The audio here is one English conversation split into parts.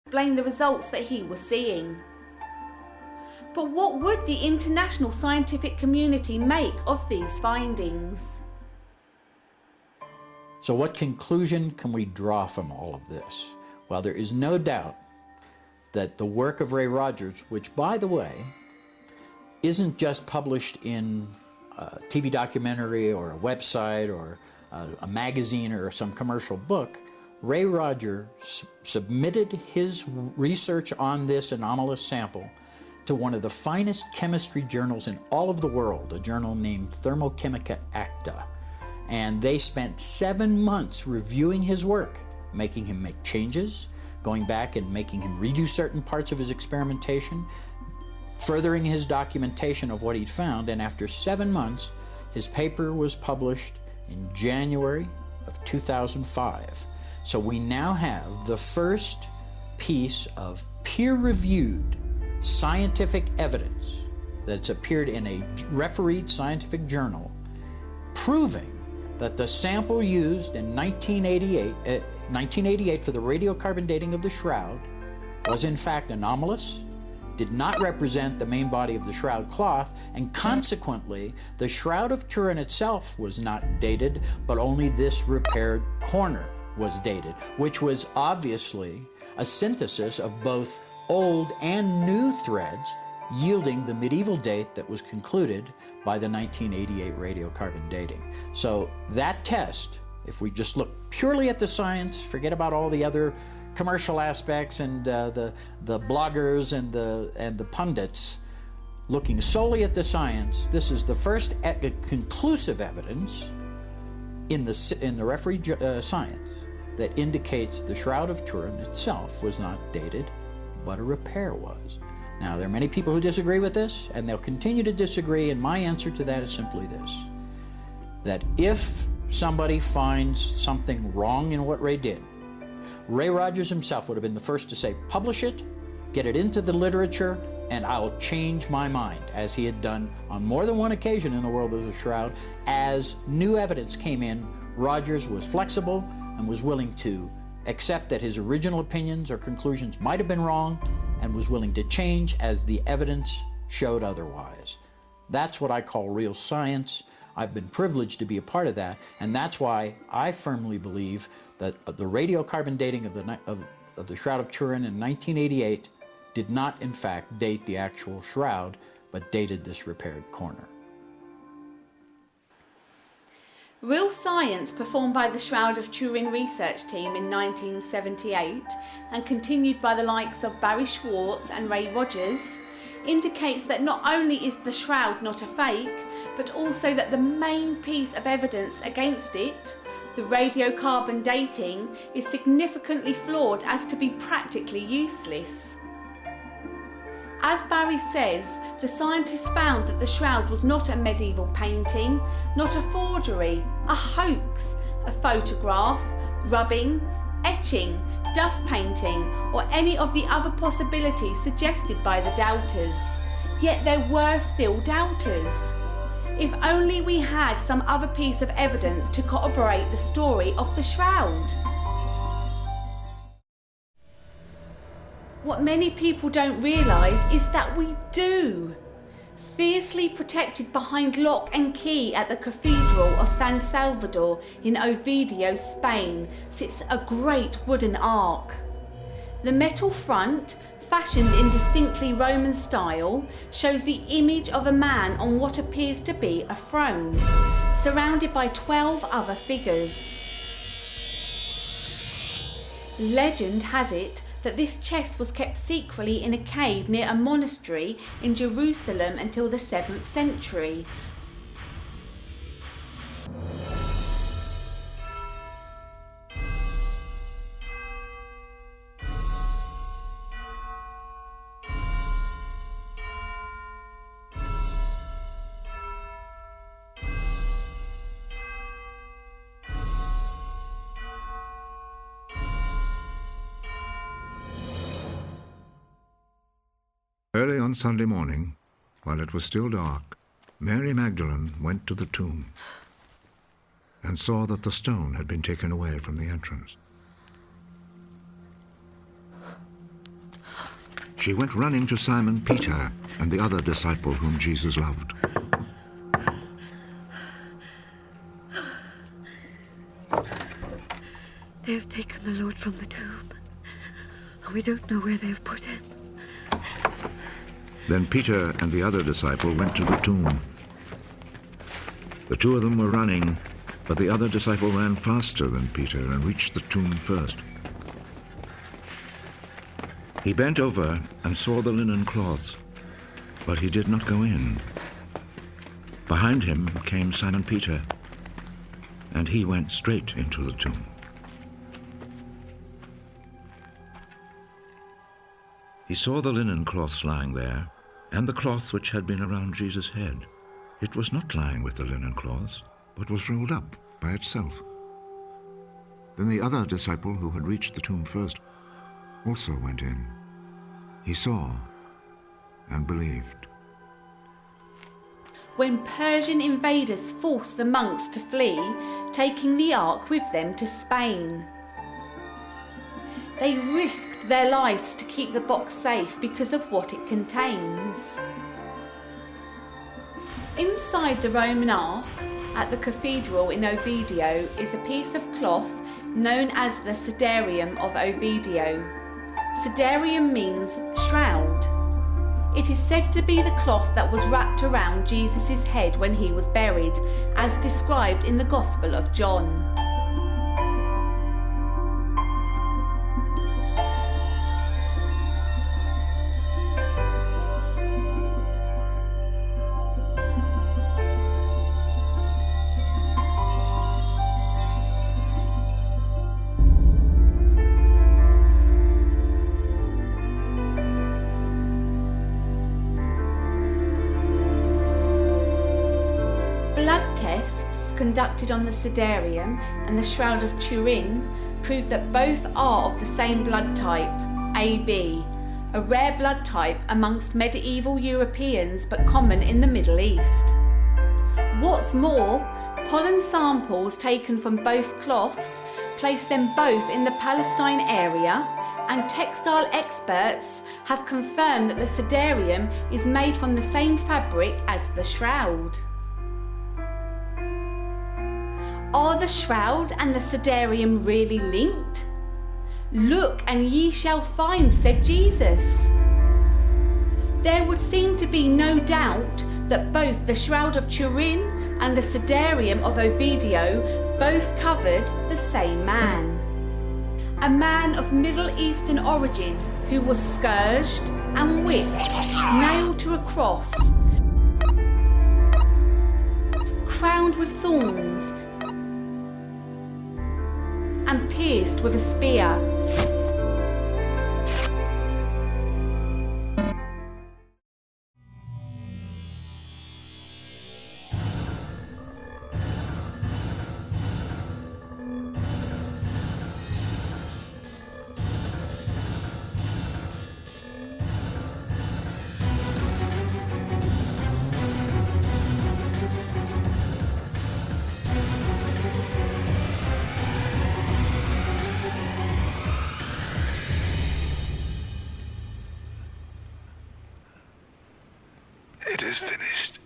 explain the results that he was seeing. But what would the international scientific community make of these findings? So what conclusion can we draw from all of this? Well, there is no doubt that the work of Ray Rogers, which, by the way, isn't just published in a TV documentary or a website or a magazine or some commercial book, Ray Rogers submitted his research on this anomalous sample to one of the finest chemistry journals in all of the world, a journal named Thermochemica Acta. And they spent 7 months reviewing his work, making him make changes, going back and making him redo certain parts of his experimentation, furthering his documentation of what he'd found. And after 7 months, his paper was published in January of 2005. So we now have the first piece of peer-reviewed scientific evidence that's appeared in a refereed scientific journal proving that the sample used in 1988 for the radiocarbon dating of the Shroud was in fact anomalous, did not represent the main body of the Shroud cloth, and consequently the Shroud of Turin itself was not dated, but only this repaired corner was dated, which was obviously a synthesis of both old and new threads, yielding the medieval date that was concluded by the 1988 radiocarbon dating. So that test, if we just look purely at the science, forget about all the other commercial aspects and the bloggers and the pundits, looking solely at the science, this is the first conclusive evidence in the refereed science that indicates the Shroud of Turin itself was not dated, but a repair was. Now, there are many people who disagree with this, and they'll continue to disagree, and my answer to that is simply this: that if somebody finds something wrong in what Ray did, Ray Rogers himself would have been the first to say, publish it, get it into the literature, and I'll change my mind, as he had done on more than one occasion in the world of the Shroud. As new evidence came in, Rogers was flexible and was willing to accept that his original opinions or conclusions might have been wrong, and was willing to change as the evidence showed otherwise. That's what I call real science. I've been privileged to be a part of that, and that's why I firmly believe that the radiocarbon dating of the Shroud of Turin in 1988 did not, in fact, date the actual Shroud, but dated this repaired corner. Real science performed by the Shroud of Turin research team in 1978 and continued by the likes of Barry Schwartz and Ray Rogers indicates that not only is the Shroud not a fake, but also that the main piece of evidence against it, the radiocarbon dating, is significantly flawed as to be practically useless. As Barry says, the scientists found that the Shroud was not a medieval painting, not a forgery, a hoax, a photograph, rubbing, etching, dust painting, or any of the other possibilities suggested by the doubters. Yet there were still doubters. If only we had some other piece of evidence to corroborate the story of the Shroud. What many people don't realise is that we do. Fiercely protected behind lock and key at the Cathedral of San Salvador in Oviedo, Spain, sits a great wooden ark. The metal front, fashioned in distinctly Roman style, shows the image of a man on what appears to be a throne, surrounded by 12 other figures. Legend has it that this chest was kept secretly in a cave near a monastery in Jerusalem until the 7th century. Early on Sunday morning, while it was still dark, Mary Magdalene went to the tomb and saw that the stone had been taken away from the entrance. she went running to Simon Peter and the other disciple whom Jesus loved. They have taken the Lord from the tomb, and we don't know where they have put him. Then Peter and the other disciple went to the tomb. The two of them were running, but the other disciple ran faster than Peter and reached the tomb first. He bent over and saw the linen cloths, but he did not go in. Behind him came Simon Peter, and he went straight into the tomb. He saw the linen cloths lying there, and the cloth which had been around Jesus' head. It was not lying with the linen cloths, but was rolled up by itself. Then the other disciple who had reached the tomb first also went in. He saw and believed. When Persian invaders forced the monks to flee, taking the ark with them to Spain. They risked their lives to keep the box safe because of what it contains. Inside the Roman ark, at the cathedral in Oviedo, is a piece of cloth known as the Cidarium of Oviedo. Cidarium means shroud. It is said to be the cloth that was wrapped around Jesus' head when he was buried, as described in the Gospel of John. Blood tests conducted on the Cidarium and the Shroud of Turin prove that both are of the same blood type, AB, a rare blood type amongst medieval Europeans but common in the Middle East. What's more, pollen samples taken from both cloths place them both in the Palestine area, and textile experts have confirmed that the Cidarium is made from the same fabric as the shroud. Are the shroud and the Cidarium really linked? Look and ye shall find, said Jesus. There would seem to be no doubt that both the Shroud of Turin and the Cidarium of Oviedo both covered the same man. A man of Middle Eastern origin who was scourged and whipped, nailed to a cross, crowned with thorns, and pierced with a spear. It is finished.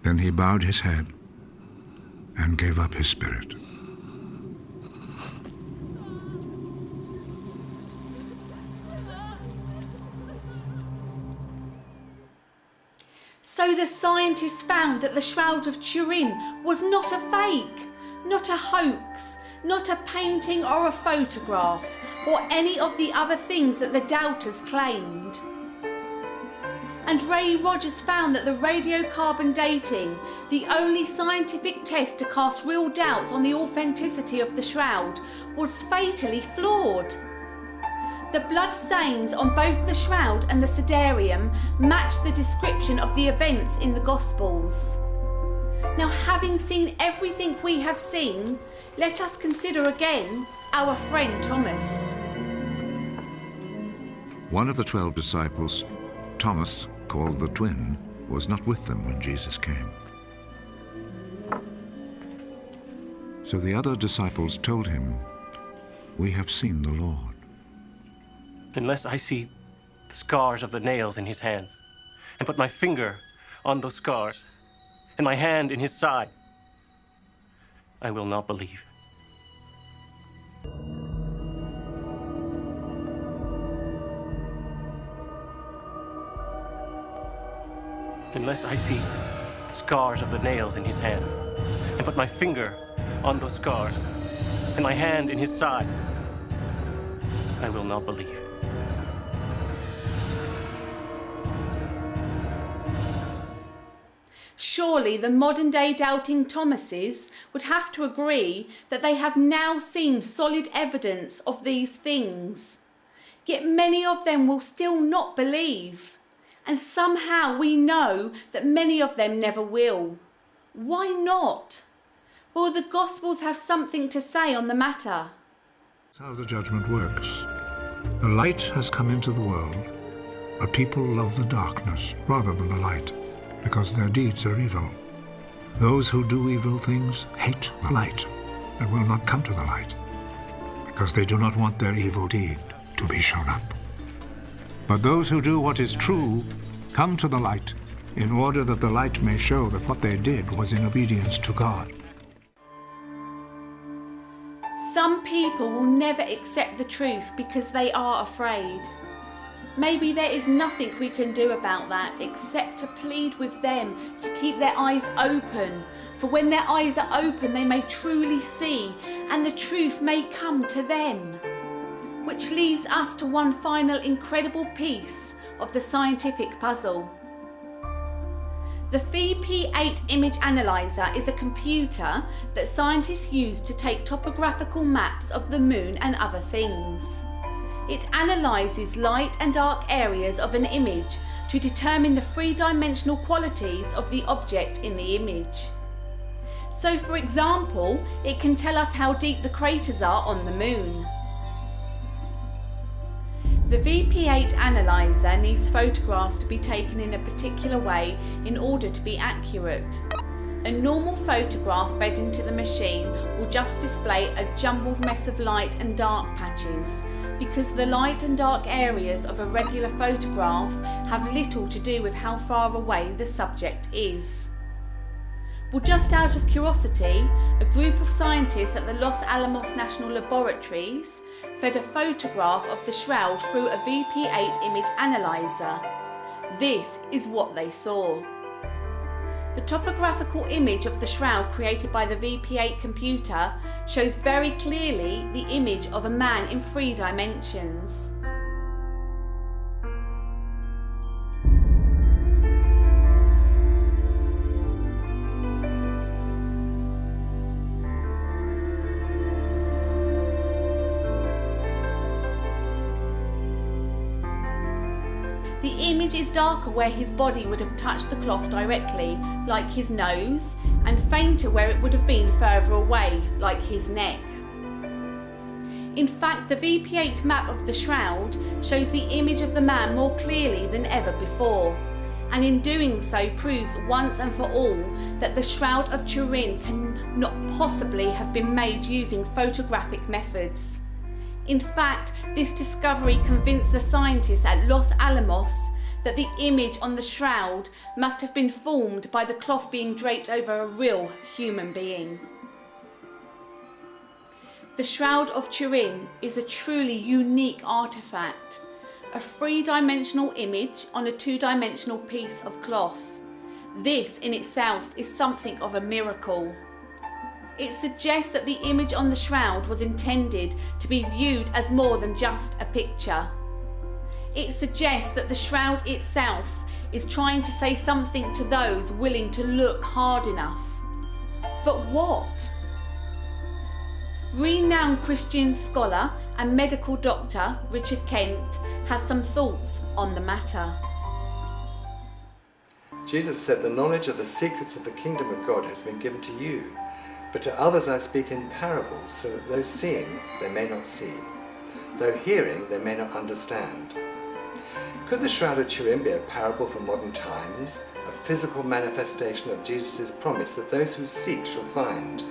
Then he bowed his head and gave up his spirit. So the scientists found that the Shroud of Turin was not a fake, not a hoax, not a painting or a photograph, or any of the other things that the doubters claimed. And Ray Rogers found that the radiocarbon dating, the only scientific test to cast real doubts on the authenticity of the shroud, was fatally flawed. The blood stains on both the shroud and the Cidarium matched the description of the events in the Gospels. Now, having seen everything we have seen, let us consider again our friend Thomas. One of the 12 disciples, Thomas, called the twin, was not with them when Jesus came. So the other disciples told him, "We have seen the Lord." unless I see the scars of the nails in his hands, and put my finger on those scars, and my hand in his side, I will not believe. Unless I see the scars of the nails in his hand, and put my finger on those scars, and my hand in his side, I will not believe. Surely the modern-day doubting Thomases would have to agree that they have now seen solid evidence of these things. Yet many of them will still not believe. And somehow we know that many of them never will. Why not? Well, the Gospels have something to say on the matter. That's how the judgment works. The light has come into the world, but people love the darkness rather than the light, because their deeds are evil. Those who do evil things hate the light and will not come to the light, because they do not want their evil deed to be shown up. But those who do what is true come to the light, in order that the light may show that what they did was in obedience to God. Some people will never accept the truth because they are afraid. Maybe there is nothing we can do about that except to plead with them to keep their eyes open, for when their eyes are open they may truly see, and the truth may come to them. Which leads us to one final incredible piece of the scientific puzzle. The VP8 image analyzer is a computer that scientists use to take topographical maps of the moon and other things. It analyzes light and dark areas of an image to determine the three-dimensional qualities of the object in the image. So, for example, it can tell us how deep the craters are on the moon. The VP8 analyzer needs photographs to be taken in a particular way in order to be accurate. A normal photograph fed into the machine will just display a jumbled mess of light and dark patches, because the light and dark areas of a regular photograph have little to do with how far away the subject is. Well, just out of curiosity, a group of scientists at the Los Alamos National Laboratories fed a photograph of the Shroud through a VP8 image analyzer. This is what they saw. The topographical image of the Shroud created by the VP8 computer shows very clearly the image of a man in 3 dimensions. The image is darker where his body would have touched the cloth directly, like his nose, and fainter where it would have been further away, like his neck. In fact, the VP8 map of the Shroud shows the image of the man more clearly than ever before, and in doing so proves once and for all that the Shroud of Turin can not possibly have been made using photographic methods. In fact, this discovery convinced the scientists at Los Alamos that the image on the Shroud must have been formed by the cloth being draped over a real human being. The Shroud of Turin is a truly unique artefact, a 3-dimensional image on a 2-dimensional piece of cloth. This in itself is something of a miracle. It suggests that the image on the Shroud was intended to be viewed as more than just a picture. It suggests that the Shroud itself is trying to say something to those willing to look hard enough. But what? Renowned Christian scholar and medical doctor Richard Kent has some thoughts on the matter. Jesus said, "The knowledge of the secrets of the kingdom of God has been given to you. But to others I speak in parables, so that though seeing, they may not see, though hearing, they may not understand." Could the Shroud of Turin be a parable for modern times, a physical manifestation of Jesus' promise that those who seek shall find,